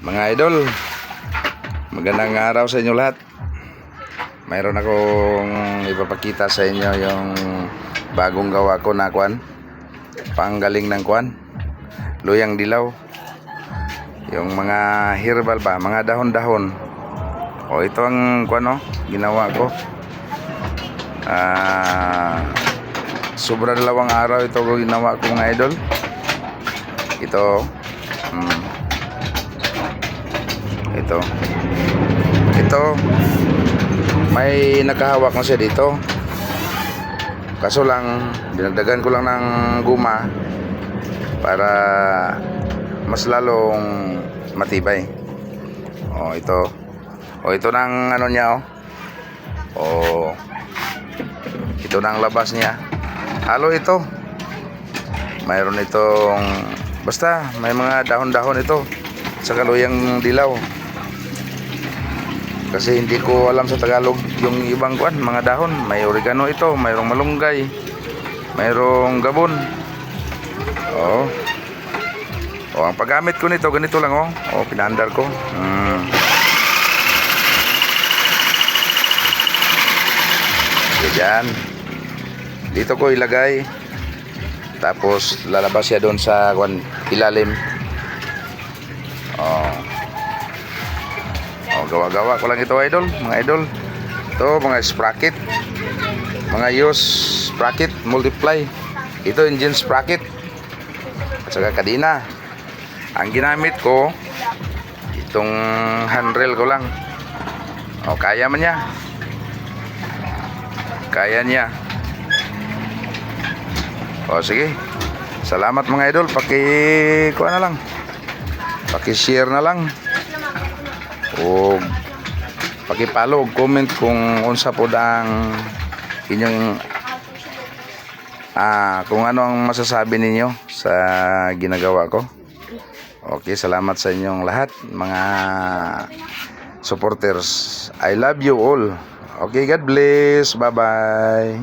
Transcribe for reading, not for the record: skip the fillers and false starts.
Mga idol, magandang araw sa inyo lahat. Mayroon akong ipapakita sa inyo yung bagong gawa ko na kwan, panggaling ng kwan, luyang dilaw. Yung mga herbal ba, mga dahon-dahon. O ito ang kwan, ginawa ko. Sobra 2 araw ito ko ginawa ko, mga idol. Ito may nakahawak na siya dito, kaso lang dinagdagan ko lang ng guma para mas lalong matibay. Ito nang ano niya, ito nang labas niya. Halo ito, mayroon itong, basta may mga dahon-dahon ito sa kaluyang dilaw. Kasi hindi ko alam sa Tagalog yung ibang kwan, mga dahon. May oregano ito, mayroong malunggay, mayroong gabon. Ang paggamit ko nito, ganito lang, pinaandar ko. Yan. Dito ko ilagay. Tapos lalabas siya doon sa kwan, ilalim. Gawa-gawa ko lang ito, mga idol. Ito mga sprocket, mga use sprocket multiply. Ito engine sprocket at saka kadena. Ang ginamit ko itong handrail ko lang. Kaya man niya, kaya niya. Sige, salamat mga idol. Kuha na lang, paki-share na lang, o paki-follow, comment kung unsa pod ang inyong kung ano ang masasabi ninyo sa ginagawa ko. Okay, salamat sa inyong lahat, mga supporters. I love you all. Okay, God bless. Bye bye.